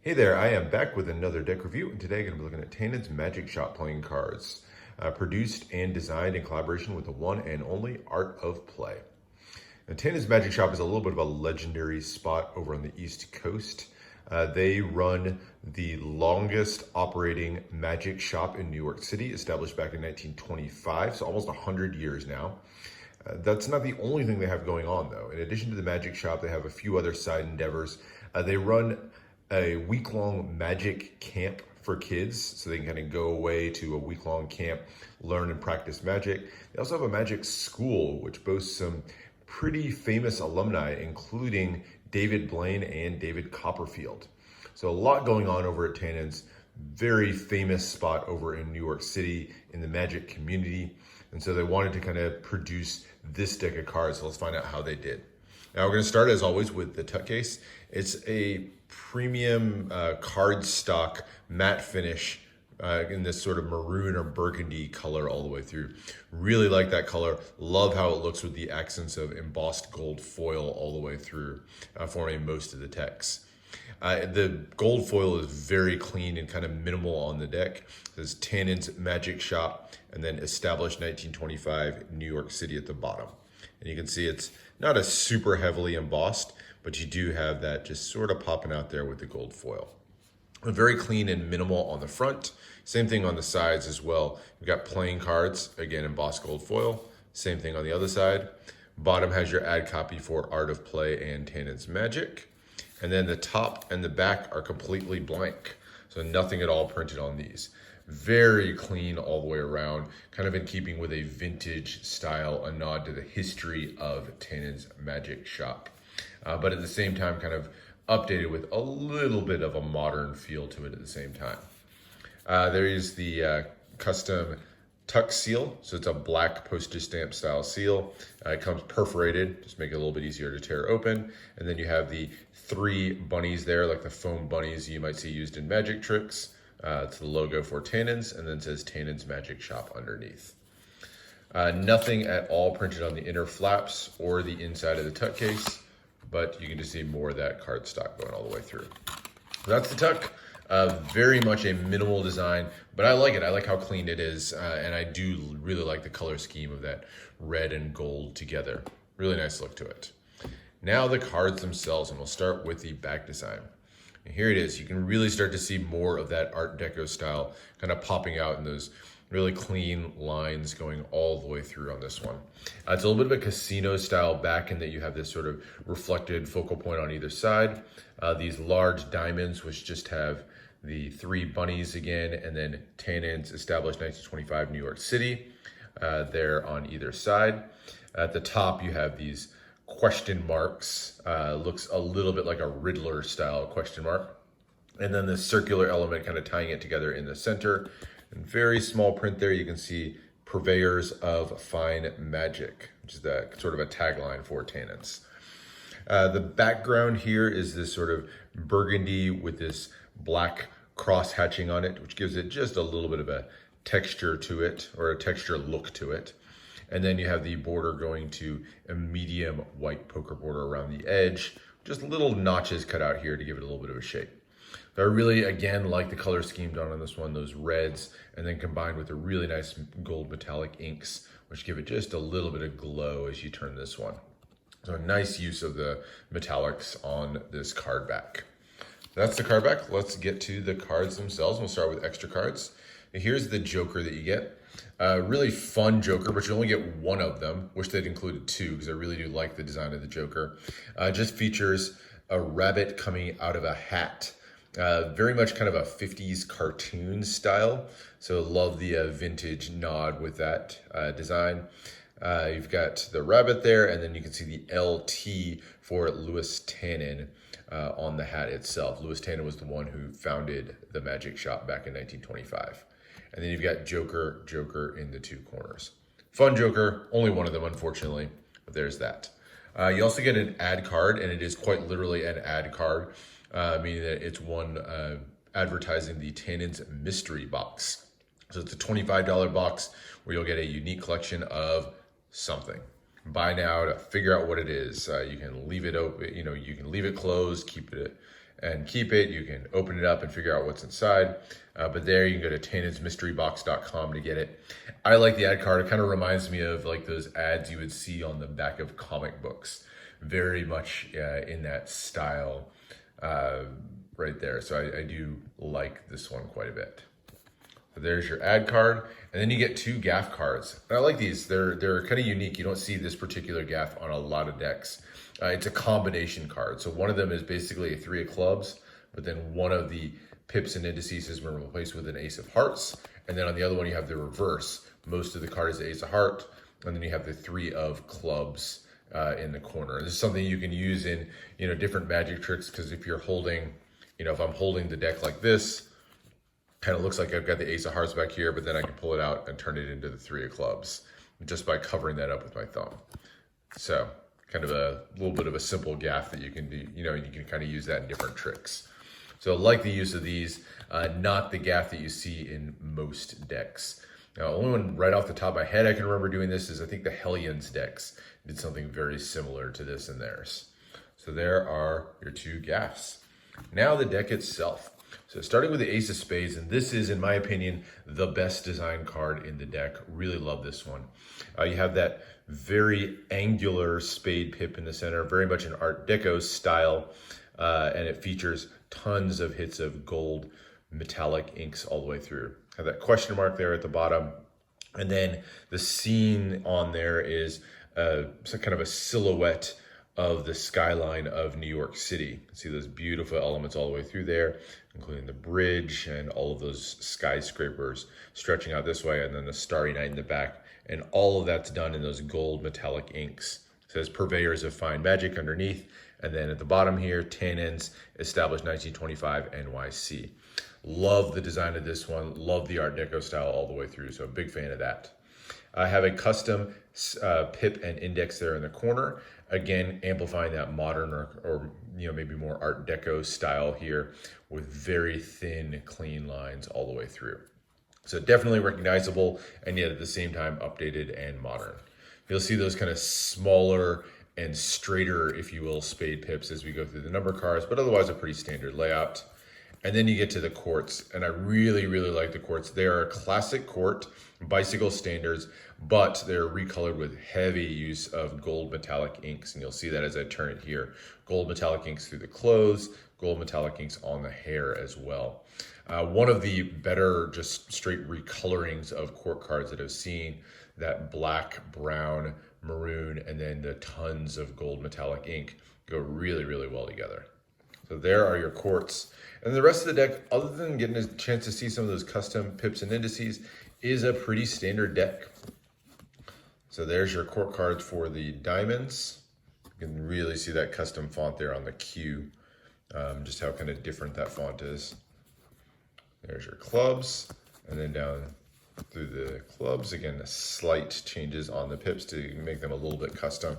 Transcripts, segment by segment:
Hey there, I am back with another deck review, and today I'm going to be looking at Tannen's Magic Shop playing cards, produced and designed in collaboration with the one and only Art of Play. Now, Tannen's Magic Shop is a little bit of a legendary spot over on the East Coast. They run the longest operating magic shop in New York City, established back in 1925, so almost 100 years now. That's not the only thing they have going on, though. In addition to the magic shop, they have a few other side endeavors. They run a week-long magic camp for kids, so they can kind of go away to a week-long camp, learn and practice magic. They also have a magic school, which boasts some pretty famous alumni, including David Blaine and David Copperfield. So a lot going on over at Tannen's, very famous spot over in New York City in the magic community. And so they wanted to kind of produce this deck of cards. So let's find out how they did. Now we're going to start, as always, with the tuck case. It's a premium cardstock matte finish in this sort of maroon or burgundy color all the way through. Really like that color. Love how it looks with the accents of embossed gold foil all the way through, forming most of the text. The gold foil is very clean and kind of minimal on the deck. It says Tannen's Magic Shop and then established 1925 New York City at the bottom. And you can see it's not a super heavily embossed, but you do have that just sort of popping out there with the gold foil. Very clean and minimal on the front. Same thing on the sides as well. You've got playing cards, again, embossed gold foil. Same thing on the other side. Bottom has your ad copy for Art of Play and Tannen's Magic. And then the top and the back are completely blank. So nothing at all printed on these. Very clean all the way around, kind of in keeping with a vintage style, a nod to the history of Tannen's Magic Shop. But at the same time, kind of updated with a little bit of a modern feel to it at the same time. There is the custom tuck seal. So it's a black postage stamp style seal. It comes perforated, just make it a little bit easier to tear open. And then you have the 3 bunnies there, like the foam bunnies you might see used in magic tricks. It's the logo for Tannen's, and then it says Tannen's Magic Shop underneath. Nothing at all printed on the inner flaps or the inside of the tuck case, but you can just see more of that cardstock going all the way through. That's the tuck. Very much a minimal design, but I like it. I like how clean it is, and I do really like the color scheme of that red and gold together. Really nice look to it. Now the cards themselves, and we'll start with the back design. And here it is. You can really start to see more of that Art Deco style kind of popping out in those really clean lines going all the way through on this one. It's a little bit of a casino style back in that you have this sort of reflected focal point on either side. These large diamonds, which just have the 3 bunnies again, and then Tannen's established 1925 New York City there on either side. At the top, you have these question marks. Looks a little bit like a Riddler style question mark. And then the circular element kind of tying it together in the center. And very small print there, you can see purveyors of fine magic, which is that sort of a tagline for Tannen's. The background here is this sort of burgundy with this black cross hatching on it, which gives it just a little bit of a texture to it, or a texture look to it. And then you have the border going to a medium white poker border around the edge, just little notches cut out here to give it a little bit of a shape. So I really, again, like the color scheme done on this one, those reds, and then combined with the really nice gold metallic inks, which give it just a little bit of glow as you turn this one. So a nice use of the metallics on this card back. That's the card back. Let's get to the cards themselves. We'll start with extra cards. Here's the Joker that you get. Really fun Joker, but you only get 1 of them. Wish they'd included 2 because I really do like the design of the Joker. Just features a rabbit coming out of a hat. Very much kind of a 50s cartoon style. So love the vintage nod with that design. You've got the rabbit there, and then you can see the LT for Louis Tannen on the hat itself. Louis Tannen was the one who founded the magic shop back in 1925. And then you've got Joker in the 2 corners. Fun Joker, only 1 of them, unfortunately, but there's that. You also get an ad card, and it is quite literally an ad card, meaning that it's one advertising the Tannen's mystery box. So it's a $25 box where you'll get a unique collection of something. Buy now to figure out what it is. You can leave it open, you can leave it closed, keep it and keep it. You can open it up and figure out what's inside. But there you can go to tannensmysterybox.com to get it. I like the ad card. It kind of reminds me of like those ads you would see on the back of comic books. Very much in that style right there. So I do like this one quite a bit. So there's your ad card, and then you get 2 gaff cards. And I like these. They're kind of unique. You don't see this particular gaff on a lot of decks. It's a combination card. So one of them is basically a 3 of clubs, but then one of the pips and indices has been replaced with an ace of hearts. And then on the other one, you have the reverse. Most of the card is the ace of heart, and then you have the 3 of clubs in the corner. This is something you can use in, different magic tricks, because if you're holding, if I'm holding the deck like this, kind of looks like I've got the ace of hearts back here, but then I can pull it out and turn it into the 3 of clubs just by covering that up with my thumb. So kind of a little bit of a simple gaff that you can do, you can kind of use that in different tricks. So I like the use of these, not the gaff that you see in most decks. Now, only one right off the top of my head I can remember doing this is I think the Hellions decks did something very similar to this in theirs. So there are your 2 gaffs. Now the deck itself. So starting with the ace of spades, and this is, in my opinion, the best design card in the deck. Really love this one. You have that very angular spade pip in the center, very much an Art Deco style, and it features tons of hits of gold metallic inks all the way through. Have that question mark there at the bottom, and then the scene on there is some kind of a silhouette of the skyline of New York City. See those beautiful elements all the way through there, including the bridge and all of those skyscrapers stretching out this way, and then the Starry Night in the back. And all of that's done in those gold metallic inks. It says Purveyors of Fine Magic underneath. And then at the bottom here, Tannen's established 1925 NYC. Love the design of this one. Love the Art Deco style all the way through. So a big fan of that. I have a custom pip and index there in the corner. Again, amplifying that modern or maybe more Art Deco style here with very thin, clean lines all the way through. So definitely recognizable, and yet at the same time updated and modern. You'll see those kind of smaller and straighter, if you will, spade pips as we go through the number cards, but otherwise a pretty standard layout. And then you get to the courts, and I really, really like the courts. They are a classic court, bicycle standards, but they're recolored with heavy use of gold metallic inks, and you'll see that as I turn it here. Gold metallic inks through the clothes, gold metallic inks on the hair as well. One of the better just straight recolorings of court cards that I've seen, that black, brown, maroon, and then the tons of gold metallic ink go really, really well together. So there are your courts. And the rest of the deck, other than getting a chance to see some of those custom pips and indices, is a pretty standard deck. So there's your court cards for the diamonds. You can really see that custom font there on the Q, just how kind of different that font is. There's your clubs, and then down through the clubs, again, the slight changes on the pips to make them a little bit custom.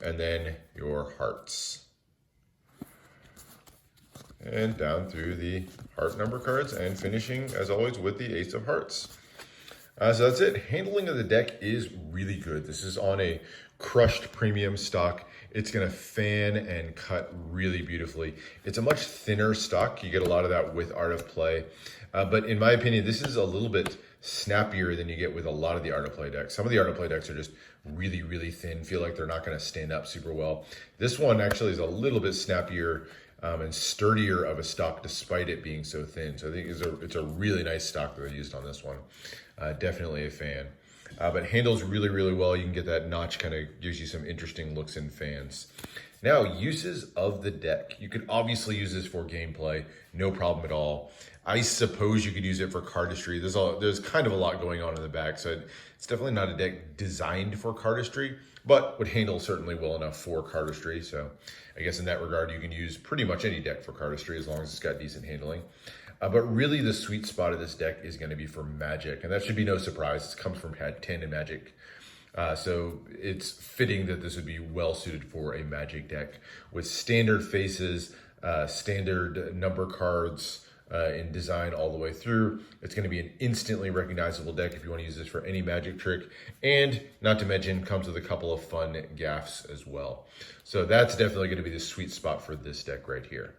And then your hearts. And down through the heart number cards, and finishing, as always, with the ace of hearts. So that's it. Handling of the deck is really good. This is on a crushed premium stock. It's going to fan and cut really beautifully. It's a much thinner stock. You get a lot of that with Art of Play. But in my opinion, this is a little bit snappier than you get with a lot of the Art of Play decks. Some of the Art of Play decks are just really, really thin, feel like they're not going to stand up super well. This one actually is a little bit snappier and sturdier of a stock despite it being so thin. So I think it's a really nice stock that I used on this one. Definitely a fan. But handles really, really well. You can get that notch, kind of gives you some interesting looks and fans. Now, uses of the deck. You could obviously use this for gameplay, no problem at all. I suppose you could use it for cardistry. There's kind of a lot going on in the back, so it's definitely not a deck designed for cardistry, but would handle certainly well enough for cardistry. So I guess in that regard, you can use pretty much any deck for cardistry as long as it's got decent handling. But really the sweet spot of this deck is going to be for Magic, and that should be no surprise. It comes from Tannen Magic. So it's fitting that this would be well suited for a Magic deck with standard faces, standard number cards, in design all the way through. It's going to be an instantly recognizable deck if you want to use this for any magic trick, and not to mention comes with a couple of fun gaffs as well. So that's definitely going to be the sweet spot for this deck right here.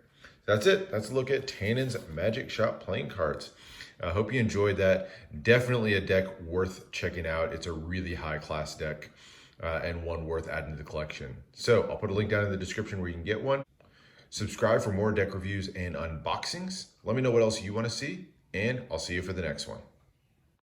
That's it. That's a look at Tannen's Magic Shop playing cards. I hope you enjoyed that. Definitely a deck worth checking out. It's a really high class deck and one worth adding to the collection. So I'll put a link down in the description where you can get one. Subscribe for more deck reviews and unboxings. Let me know what else you want to see, and I'll see you for the next one.